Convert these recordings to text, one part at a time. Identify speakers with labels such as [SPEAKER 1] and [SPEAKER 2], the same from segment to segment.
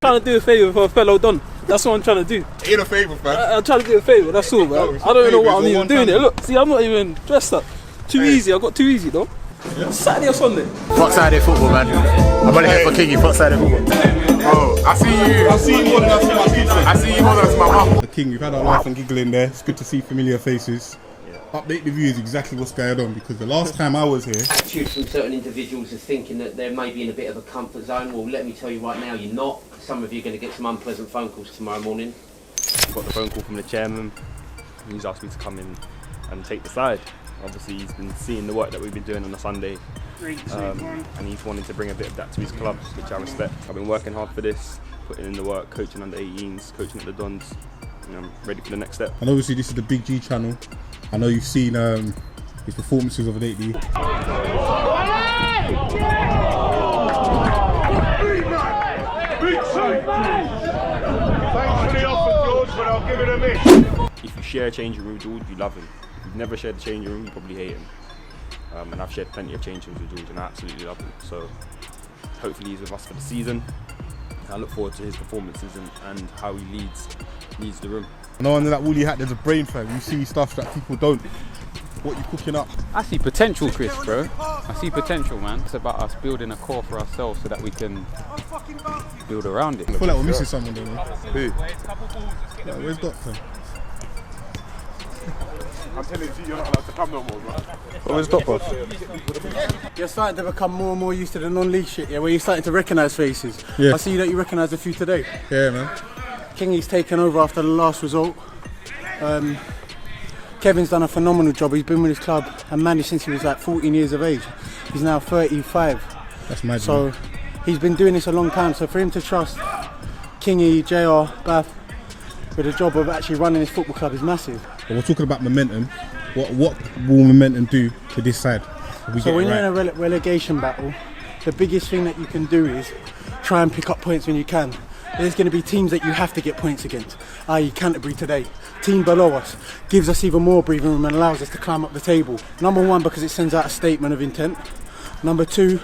[SPEAKER 1] trying to do a favour for a fellow Don. That's what I'm trying to do.
[SPEAKER 2] Ain't a favour, fam.
[SPEAKER 1] I'm trying to do a favour, that's all, man. I don't even know what I'm even doing here. Look, see, I'm not even dressed up. Too easy, I got too easy though. Yeah. Saturday or Sunday?
[SPEAKER 3] Fuck Saturday football, man. I'm only here for Kingy, fuck Saturday football.
[SPEAKER 2] Oh, I see you more than I see my pizza. I see you more than I see my mum.
[SPEAKER 4] The King, we've had our laugh and giggle in there. It's good to see familiar faces. Update the viewers exactly what's going on, because the last time I was here,
[SPEAKER 5] attitude from certain individuals is thinking that they may be in a bit of a comfort zone. Well, let me tell you right now, you're not. Some of you are going to get some unpleasant phone calls tomorrow morning.
[SPEAKER 6] Got the phone call from the chairman. He's asked me to come in and take the side. Obviously, he's been seeing the work that we've been doing on a Sunday, and he's wanting to bring a bit of that to his club, which I respect. I've been working hard for this, putting in the work, coaching under 18s, coaching at the Dons. I'm ready for the next step.
[SPEAKER 4] and obviously this is the Big G channel. I know you've seen his performances of lately.
[SPEAKER 2] Thanks for the offer, George, but I'll give it a miss.
[SPEAKER 6] If you share a changing room with George, you love him. If you've never shared a changing room, you probably hate him. And I've shared plenty of changing rooms with George, and I absolutely love him. So hopefully he's with us for the season. I look forward to his performances and how he leads the room.
[SPEAKER 4] I know under that woolly hat there's a brain, fam. You see stuff that people don't. What you cooking up?
[SPEAKER 7] I see potential, Chris, bro. I see potential, man. It's about us building a core for ourselves so that we can build around it.
[SPEAKER 4] I feel like we're missing someone, don't we?
[SPEAKER 6] Who?
[SPEAKER 4] Yeah, where's Doctor?
[SPEAKER 2] I'm telling you, you're not allowed to come no more, bro.
[SPEAKER 6] Where's Doctor?
[SPEAKER 8] You're starting to become more and more used to the non-league shit, yeah, where you're starting to recognise faces.
[SPEAKER 4] Yeah.
[SPEAKER 8] I see that you recognise a few today.
[SPEAKER 4] Yeah, man.
[SPEAKER 8] Kingy's taken over after the last result. Kevin's done a phenomenal job. He's been with his club and managed since he was like 14 years of age. He's now 35.
[SPEAKER 4] That's mad.
[SPEAKER 8] So he's been doing this a long time. So for him to trust Kingy, JR, Bath with the job of actually running his football club is massive.
[SPEAKER 4] But we're talking about momentum. What will momentum do to this side?
[SPEAKER 8] So when you're in a relegation battle, the biggest thing that you can do is try and pick up points when you can. There's going to be teams that you have to get points against, i.e. Canterbury today. Team below us gives us even more breathing room and allows us to climb up the table. Number one, because it sends out a statement of intent. Number two,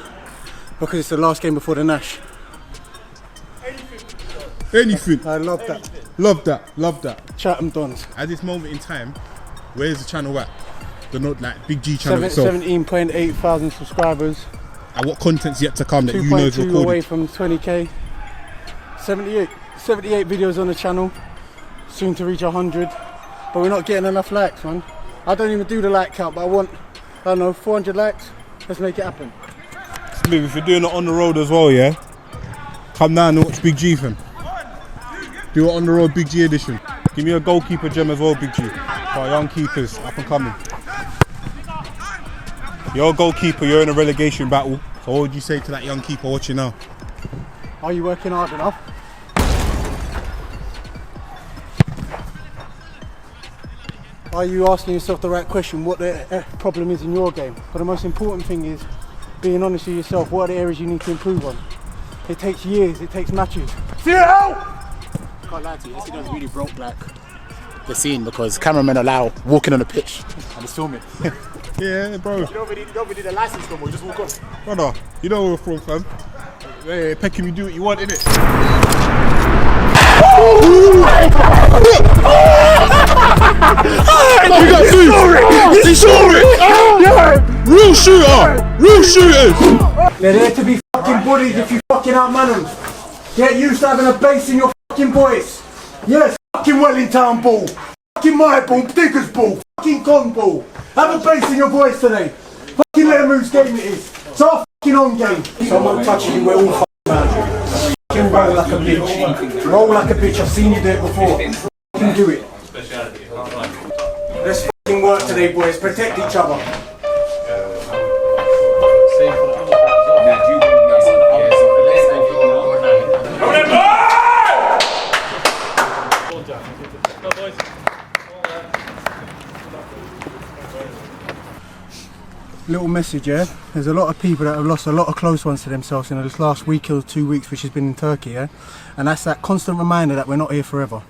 [SPEAKER 8] because it's the last game before the Nash.
[SPEAKER 4] Anything.
[SPEAKER 8] I love that.
[SPEAKER 4] Love that. Love that.
[SPEAKER 8] Chatham Dons.
[SPEAKER 4] At this moment in time, where's the channel at? The not like Big G channel itself.
[SPEAKER 8] 17.8 thousand subscribers.
[SPEAKER 4] And what content's yet to come that you know is
[SPEAKER 8] 2.2
[SPEAKER 4] recorded?
[SPEAKER 8] away from 20k. 78 videos on the channel. Soon to reach 100. But we're not getting enough likes, man. I don't even do the like count, but I want, I don't know, 400 likes. Let's make it happen.
[SPEAKER 4] Smooth, if you're doing it on the road as well, yeah? Come down and watch Big G, fam. Do it on the road, Big G edition. Give me a goalkeeper gem as well, Big G. For our young keepers, up and coming. You're a goalkeeper, you're in a relegation battle. So what would you say to that young keeper watching now?
[SPEAKER 8] Are you working hard enough? Are you asking yourself the right question, what the problem is in your game? But the most important thing is being honest with yourself. What are the areas you need to improve on? It takes years, it takes matches. See it out!
[SPEAKER 3] Can't lie to you, this thing really broke like the scene because cameramen are now walking on the pitch and it's filming.
[SPEAKER 4] Yeah, bro.
[SPEAKER 3] You don't need a license no more, you just walk off.
[SPEAKER 4] Brother, you know where we're from, fam. Hey, Peckham, you do what you want, innit? You got two! He saw it! Yeah! Real shooter! Real shooters!
[SPEAKER 8] They're there to be fucking bullied if you fucking outman them. Get used to having a bass in your fucking voice. Yes, fucking Wellington ball. Fucking my ball, Digger's ball, fucking Con ball. Have a bass in your voice today. Fucking let them whose game it is. It's our fucking on game. Someone touching you, we're all fucking mad. Fucking roll like a bitch. Roll like a bitch, I've seen you do it before. Fucking do it. Let's fucking work today, boys. Protect each other. Little message, yeah? There's a lot of people that have lost a lot of close ones to themselves in this last week or 2 weeks, which has been in Turkey, yeah? And that's that constant reminder that we're not here forever.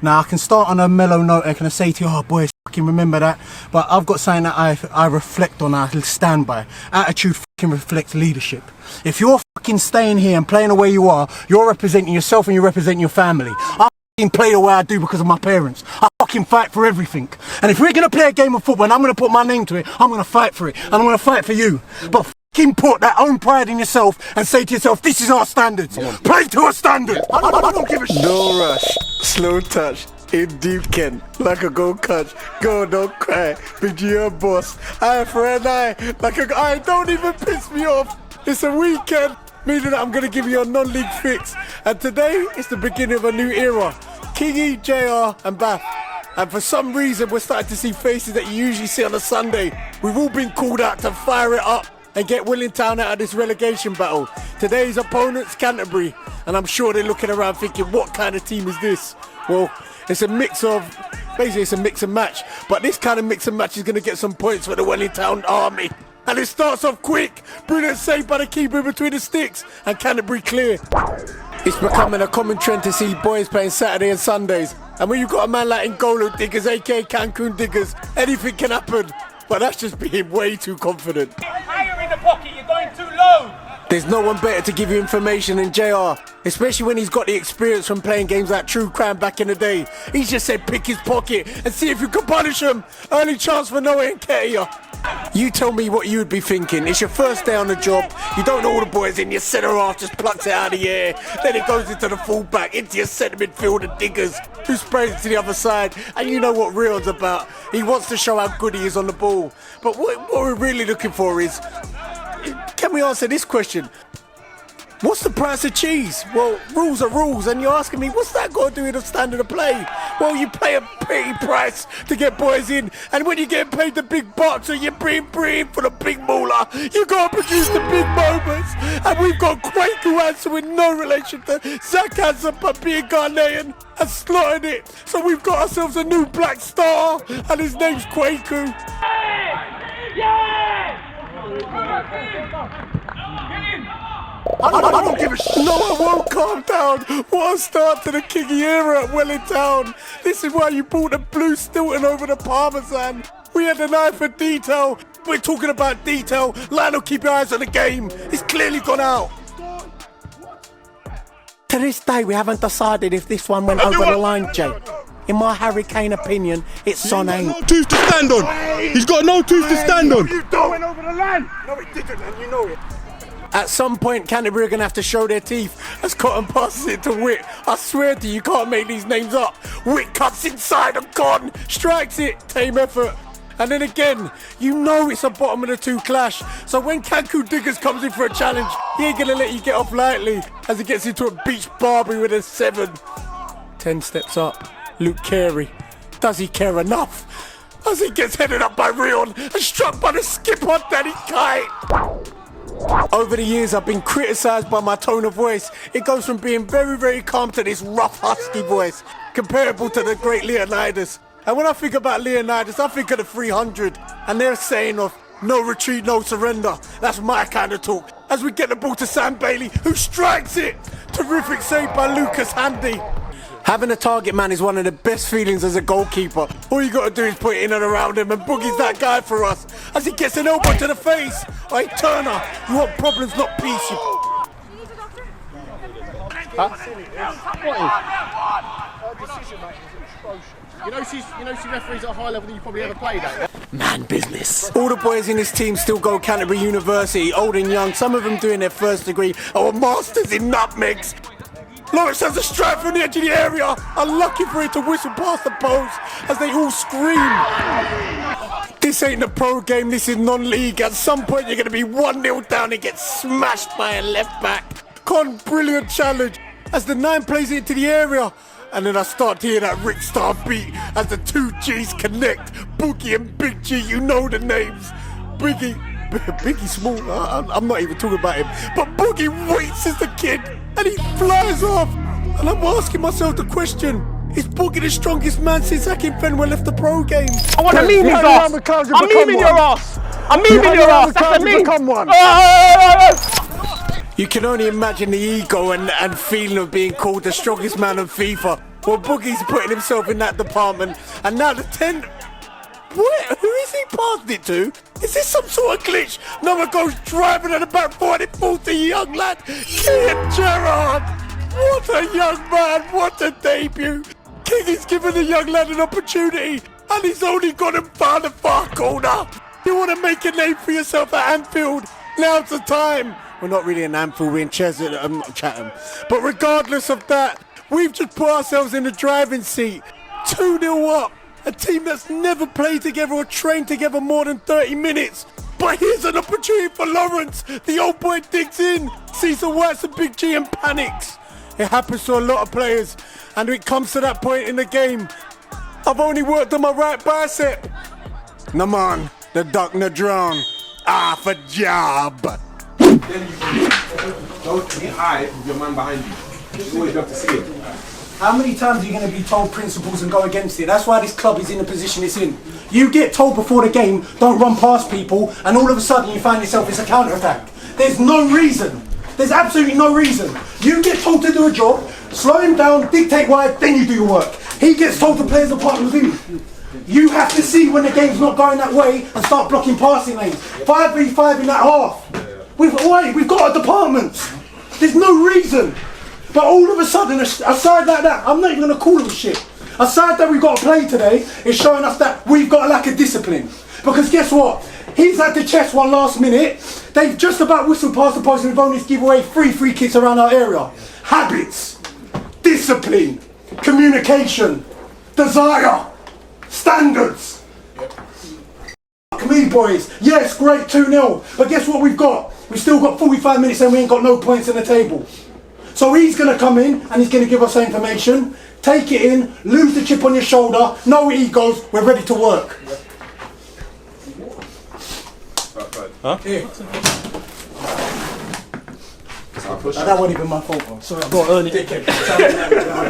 [SPEAKER 8] Now, I can start on a mellow note, I can say to you, oh boys, fucking remember that, but I've got something that I reflect on, I stand by. Attitude fucking reflects leadership. If you're fucking staying here and playing the way you are, you're representing yourself and you're representing your family. I fucking play the way I do because of my parents. I fucking fight for everything. And if we're gonna play a game of football and I'm gonna put my name to it, I'm gonna fight for it. And I'm gonna fight for you. But fucking put that own pride in yourself and say to yourself, this is our standards. Play to a standard. I don't give a shit.
[SPEAKER 9] No rush, slow touch, in deep Ken, like a goal catch. Go, don't cry, Big G your boss. Eye for an eye, like a eye. Don't even piss me off. It's a weekend, meaning that I'm gonna give you a non-league fix. And today, it's the beginning of a new era. Kingy, JR, and Bath. And for some reason, we're starting to see faces that you usually see on a Sunday. We've all been called out to fire it up and get Willing Town out of this relegation battle. Today's opponent's Canterbury, and I'm sure they're looking around thinking, what kind of team is this? Well, it's a mix of, basically it's a mix and match, but this kind of mix and match is going to get some points for the Willing Town army. And it starts off quick, brilliant save by the keeper between the sticks, and Canterbury clear. It's becoming a common trend to see boys playing Saturday and Sundays, and when you've got a man like N'Golo Diggers, aka Cancun Diggers, anything can happen. But that's just being way too confident.
[SPEAKER 10] Higher in the pocket, you're going too low.
[SPEAKER 9] There's no one better to give you information than JR, especially when he's got the experience from playing games like True Crime back in the day. He's just said pick his pocket and see if you can punish him. Early chance for Noah and Ketia. You tell me what you'd be thinking. It's your first day on the job. You don't know all the boys in. Your centre half just plucks it out of the air. Then it goes into the full-back, into your centre midfielder Diggers, who sprays it to the other side. And you know what Real's about. He wants to show how good he is on the ball. But what we're really looking for is, can we answer this question? What's the price of cheese? Well, rules are rules, and you're asking me, what's that got to do with the standard of play? Well, you pay a petty price to get boys in, and when you get paid the big bucks and you're being for the big moolah, you got to produce the big moments. And we've got Kwaku Hansen with no relation to Zach Hansen, but being Ghanaian and slotting it. So we've got ourselves a new black star, and his name's Kwaku.
[SPEAKER 10] Yeah!
[SPEAKER 8] I don't give a shit.
[SPEAKER 9] No, I won't calm down. What a start to the Kingy era at Welling Town. This is why you brought the blue Stilton over the Parmesan. We had an eye for detail. We're talking about detail. Lionel, keep your eyes on the game. It's clearly gone out. To this day, we haven't decided if this one went over the line, Jay. In my Harry Kane opinion, it's Son ain't.
[SPEAKER 4] No tooth to stand on. He's got no tooth to stand on.
[SPEAKER 8] You don't. Went over the line. No, he didn't, and you know it.
[SPEAKER 9] At some point, Canterbury are going to have to show their teeth as Cotton passes it to Witt. I swear to you, you can't make these names up. Witt cuts inside and Cotton strikes it. Tame effort. And then again, you know it's a bottom of the two clash. So when Cancun Diggers comes in for a challenge, he ain't going to let you get off lightly as he gets into a beach Barbary with a 7. 10 steps up. Luke Carey. Does he care enough? As he gets headed up by Rion and struck by the skipper, Danny Kite. Over the years, I've been criticised by my tone of voice. It goes from being very, very calm to this rough, husky voice, comparable to the great Leonidas. And when I think about Leonidas, I think of the 300, and their saying of no retreat, no surrender. That's my kind of talk. As we get the ball to Sam Bailey, who strikes it. Terrific save by Lucas Handy. Having a target man is one of the best feelings as a goalkeeper. All you got to do is put it in and around him, and Boogie's that guy for us. As he gets an elbow to the face. Hey, Turner, you want problems, not peace.
[SPEAKER 3] You know she referees at a higher level than you probably ever played at.
[SPEAKER 9] Man business. All the boys in this team still go Canterbury University, old and young, some of them doing their first degree or masters in nutmegs. Lawrence has a strike from the edge of the area, unlucky for it to whistle past the post as they all scream. This ain't a pro game, this is non-league. At some point you're going to be 1-0 down and get smashed by a left back. Con, brilliant challenge as the 9 plays it into the area. And then I start to hear that Rick Star beat as the 2 G's connect. Boogie and Big G, you know the names. Biggie Small, I'm not even talking about him. But Boogie waits as the kid and he flies off. And I'm asking myself the question, is Boogie the strongest man since Hakim Fenway left the pro game?
[SPEAKER 10] I want to meme his ass. I'm memeing your ass. I'm memeing your ass. That's a meme.
[SPEAKER 8] Become one.
[SPEAKER 9] You can only imagine the ego and feeling of being called the strongest man of FIFA. Well, Boogie's putting himself in that department. And now the 10... Who is he passed it to? Is this some sort of glitch? Number goes driving at the back foot and it falls to a young lad. Kian Gerrard! What a young man, what a debut. King is giving the young lad an opportunity and he's only got him far the far corner. You want to make a name for yourself at Anfield? Now's the time. We're not really in Anfield, we're in Chatham. But regardless of that, we've just put ourselves in the driving seat. 2-0 up. A team that's never played together or trained together more than 30 minutes. But here's an opportunity for Lawrence. The old boy digs in, sees the whites of Big G and panics. It happens to a lot of players. And when it comes to that point in the game, I've only worked on my right bicep. Naman, the duck, the drown. Half a job.
[SPEAKER 11] Then you can don't be high with your man behind you. You always have to see it.
[SPEAKER 8] How many times are you going to be told principles and go against it? That's why this club is in the position it's in. You get told before the game, don't run past people, and all of a sudden you find yourself it's a counter-attack. There's no reason. There's absolutely no reason. You get told to do a job, slow him down, dictate wide, then you do your work. He gets told to play as a partner with him. You have to see when the game's not going that way and start blocking passing lanes. 5v5 in that half. We've got a department. There's no reason. But all of a sudden, a side like that, I'm not even going to call them shit. A side that we've got to play today is showing us that we've got a lack of discipline. Because guess what? He's had to chest one last minute. They've just about whistled past the post and we've only given away 3 free kicks around our area. Habits, discipline, communication, desire, standards. Fuck me, boys. Yes, great 2-0. But guess what we've got? We've still got 45 minutes and we ain't got no points in the table. So he's going to come in and he's going to give us information, take it in, lose the chip on your shoulder, no egos, we're ready to work.
[SPEAKER 1] Huh?
[SPEAKER 8] Here. That wasn't even my fault, bro. Sorry, I've got to earn it.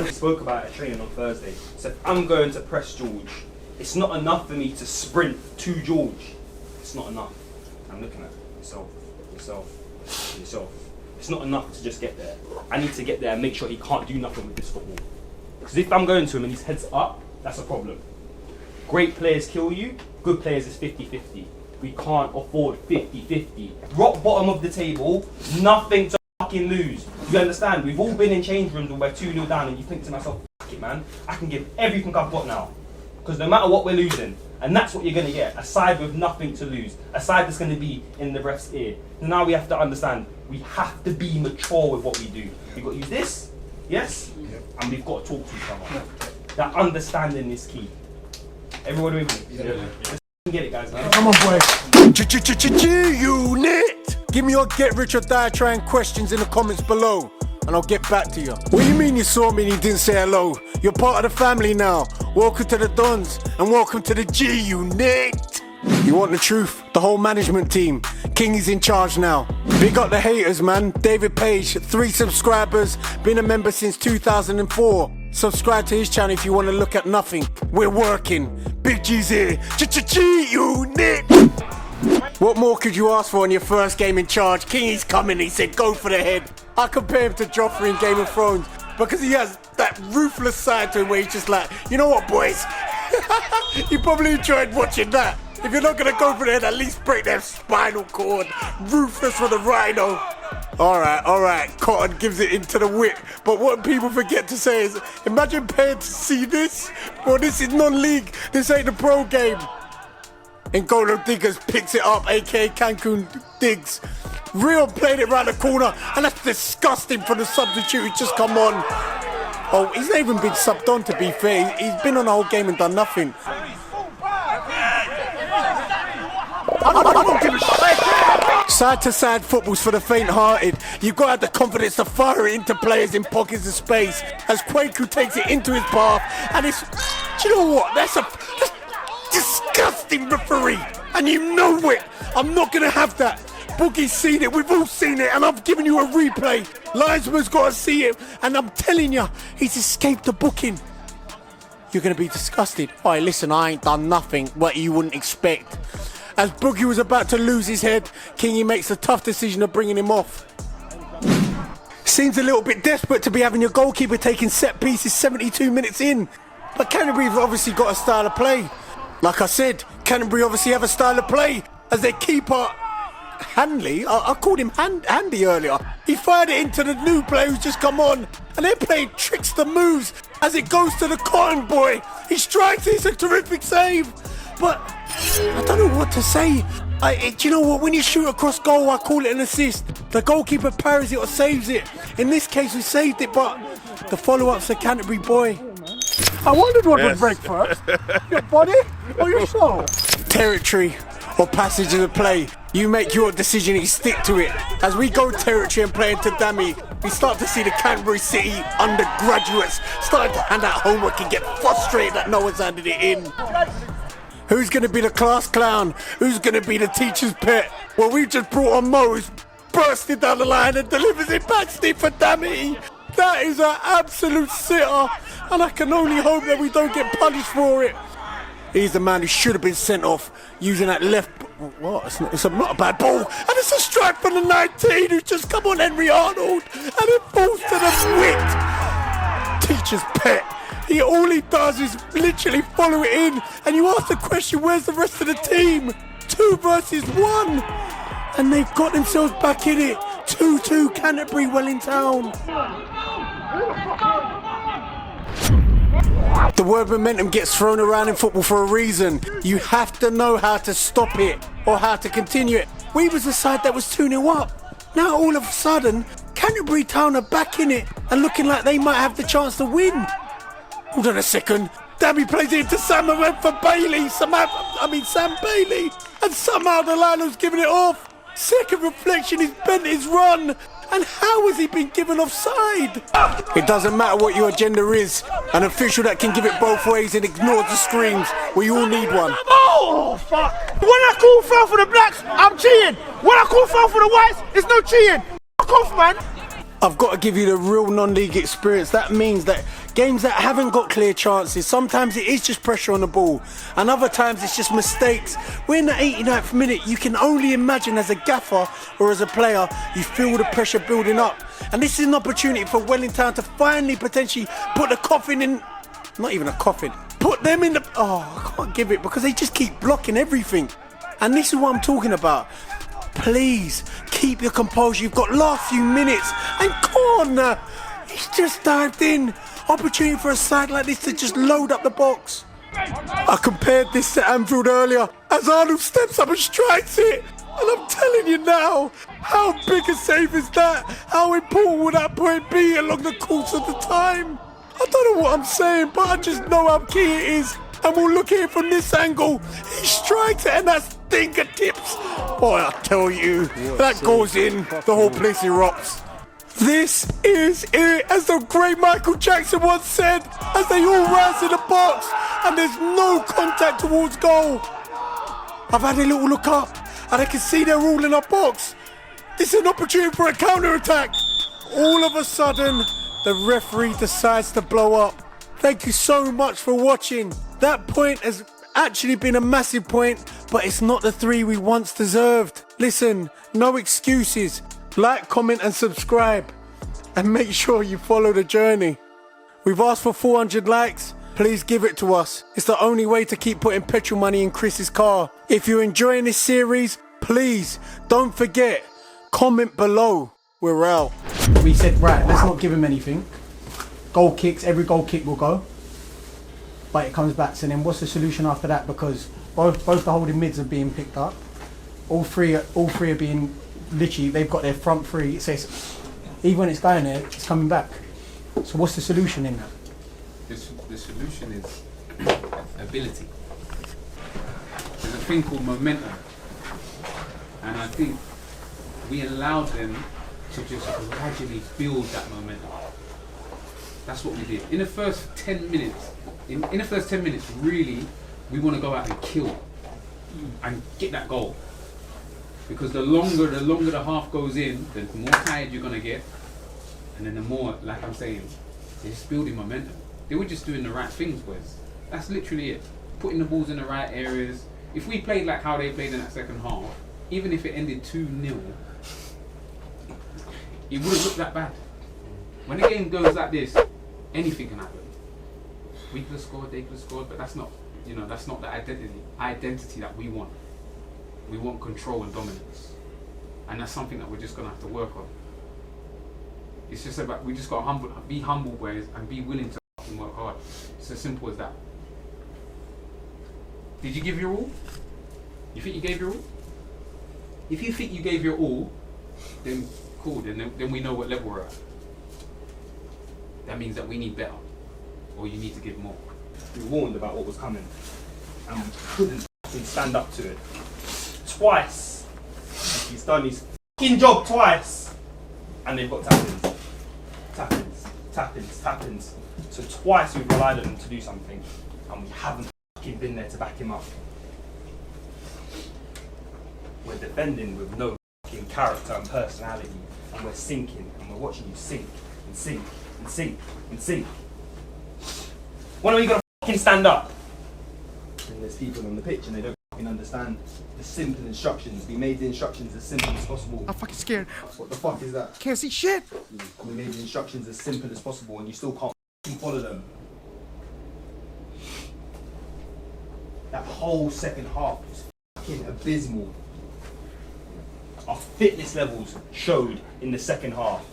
[SPEAKER 6] We spoke about it training on Thursday. So if I'm going to press George, it's not enough for me to sprint to George. It's not enough. I'm looking at yourself. It's not enough to just get there. I need to get there and make sure he can't do nothing with this football. Because if I'm going to him and his head's up, that's a problem. Great players kill you, good players is 50-50. We can't afford 50-50. Rock bottom of the table, nothing to fucking lose. You understand? We've all been in change rooms when we're 2-0 down and you think to myself, fuck it man, I can give everything I've got now. Because no matter what we're losing, and that's what you're going to get, a side with nothing to lose, a side that's going to be in the ref's ear. Now we have to understand, we have to be mature with what we do. We've got to use this, yes, and we've got to talk to each other. That understanding is key. Everyone with me? Yeah. Let's get it, guys.
[SPEAKER 9] Come on, boys. G-Unit! Give me your get rich or die trying questions in the comments below, and I'll get back to you. What do you mean you saw me and you didn't say hello? You're part of the family now. Welcome to the Dons, and welcome to the G-Unit. You want the truth? The whole management team. King is in charge now. Big up the haters, man. David Page, 3 subscribers, been a member since 2004. Subscribe to his channel if you want to look at nothing. We're working. Big G's here. G-Unit. What more could you ask for on your first game in charge? King is coming, he said go for the head. I compare him to Joffrey in Game of Thrones because he has that ruthless side to him where he's just like, you know what, boys? You probably enjoyed watching that. If you're not going to go for the head, at least break their spinal cord. Ruthless for the rhino. Alright, Cotton gives it into the whip. But what people forget to say is, imagine paying to see this. Well, this is non-league. This ain't the pro game. N'Golo Diggers picks it up, aka Cancun Diggs. Real played it round the corner, and that's disgusting for the substitute who's just come on. Oh, he's not even been subbed on, to be fair. He's been on the whole game and done nothing. Side to side football's for the faint-hearted. You've got to have the confidence to fire it into players in pockets of space. As Kwaku takes it into his path, and it's, do you know what? That's disgusting referee, and you know it. I'm not gonna have that. Boogie's seen it, we've all seen it, and I've given you a replay. Linesman's got to see it, and I'm telling you, he's escaped the booking. You're gonna be disgusted. Alright, listen, I ain't done nothing what you wouldn't expect. As Boogie was about to lose his head, Kingy makes a tough decision of bringing him off. Seems a little bit desperate to be having your goalkeeper taking set pieces 72 minutes in. But Canterbury have obviously got a style of play. Like I said, Canterbury obviously have a style of play. as their keeper, Hanley, I called him Handy earlier. He fired it into the new player who's just come on, and they're playing trickster moves as it goes to the Cotton boy. He strikes it, it's a terrific save. But I don't know what to say. Do you know what? When you shoot across goal, I call it an assist. The goalkeeper parries it or saves it. In this case, we saved it, but the follow-up's a Canterbury boy.
[SPEAKER 10] I wondered what would break first. Your body or your soul?
[SPEAKER 9] Territory or passage of the play. You make your decision and you stick to it. As we go territory and play into Dammy, we start to see the Canterbury City undergraduates starting to hand out homework and get frustrated that no one's handed it in. Who's going to be the class clown? Who's going to be the teacher's pet? Well, we've just brought on Mo, who's bursting down the line and delivers it back steep for Dammy. That is an absolute sitter, and I can only hope that we don't get punished for it. He's the man who should have been sent off using that left. What? It's not a bad ball, and it's a strike from the 19 who's just come on Henry Arnold, and it falls to the wit. Teacher's pet. All he does is literally follow it in, and you ask the question, where's the rest of the team? 2 versus 1, and they've got themselves back in it. 2-2 Canterbury, Wellington. The word momentum gets thrown around in football for a reason. You have to know how to stop it or how to continue it. We was the side that was 2-0 up. Now all of a sudden, Canterbury Town are back in it and looking like they might have the chance to win. Hold on a second. Dammy plays it into Sam and went for Bailey. Sam Bailey. And somehow the Lalo's giving it off. Second reflection, he's bent his run. And how has he been given offside? It doesn't matter what your agenda is. An official that can give it both ways and ignores the screams. We all need one.
[SPEAKER 10] Oh, fuck. When I call foul for the blacks, I'm cheating. When I call foul for the whites, it's no cheating. Fuck off, man.
[SPEAKER 9] I've got to give you the real non-league experience. That means that games that haven't got clear chances, sometimes it is just pressure on the ball, and other times it's just mistakes. We're in the 89th minute. You can only imagine as a gaffer or as a player, you feel the pressure building up. And this is an opportunity for Wellington to finally potentially put the coffin in, not even a coffin, put them in the, I can't give it because they just keep blocking everything. And this is what I'm talking about. Please keep your composure. You've got last few minutes. And corner. He's just dived in. Opportunity for a side like this to just load up the box. I compared this to Anfield earlier as Arnold steps up and strikes it. And I'm telling you now, how big a save is that? How important would that point be along the course of the time? I don't know what I'm saying, but I just know how key it is. And we'll look at it from this angle. He strikes it and that's fingertips. Boy, I tell you, that goes in, the whole place erupts. This is it, as the great Michael Jackson once said, as they all rise in the box and there's no contact towards goal. I've had a little look up and I can see they're all in our box. This is an opportunity for a counter-attack. All of a sudden, the referee decides to blow up. Thank you so much for watching. That point has actually been a massive point, but it's not the 3 we once deserved. Listen, no excuses. Like, comment and subscribe. And make sure you follow the journey. We've asked for 400 likes. Please give it to us. It's the only way to keep putting petrol money in Chris's car. If you're enjoying this series, please don't forget, comment below. We're out. We said, right, let's not give him anything. Goal kicks, every goal kick will go. But it comes back. So then what's the solution after that? Because both the holding mids are being picked up. All three are being, literally, they've got their front 3. It says, even when it's going there, it's coming back. So what's the solution in that?
[SPEAKER 7] The solution is ability. There's a thing called momentum. And I think we allowed them to just gradually build that momentum. That's what we did. In the first 10 minutes, in the first 10 minutes, really, we want to go out and kill and get that goal. Because the longer the half goes in, the more tired you're going to get. And then the more, like I'm saying, they're just building momentum. They were just doing the right things, boys. That's literally it. Putting the balls in the right areas. If we played like how they played in that second half, even if it ended 2-0, it wouldn't look that bad. When the game goes like this, anything can happen. We could have scored, they could have scored, but that's not, that's not the identity that we want. We want control and dominance. And that's something that we're just going to have to work on. It's just about, we just got to be humble boys and be willing to fucking work hard. It's as simple as that. Did you give your all? You think you gave your all? If you think you gave your all, then cool, then we know what level we're at. That means that we need better, or you need to give more.
[SPEAKER 6] We warned about what was coming, and we couldn't fucking stand up to it. Twice, he's done his fucking job twice, and they've got tap-ins. Tap-ins, tap-ins, tap-ins. So twice we've relied on him to do something, and we haven't fucking been there to back him up. We're defending with no fucking character and personality, and we're sinking, and we're watching you sink, and sink, and sink, and sink. When are you gonna fucking stand up? And there's people on the pitch and they don't fucking understand the simple instructions. We made the instructions as simple as possible.
[SPEAKER 10] I'm fucking scared.
[SPEAKER 6] What the fuck is that?
[SPEAKER 10] Can't see shit.
[SPEAKER 6] We made the instructions as simple as possible and you still can't fucking follow them. That whole second half was fucking abysmal. Our fitness levels showed in the second half.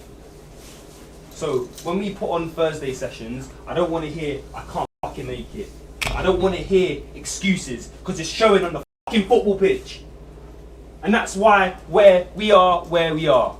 [SPEAKER 6] So when we put on Thursday sessions, I don't want to hear, I can't fucking make it. I don't want to hear excuses, because it's showing on the fucking football pitch. And that's why we are where we are.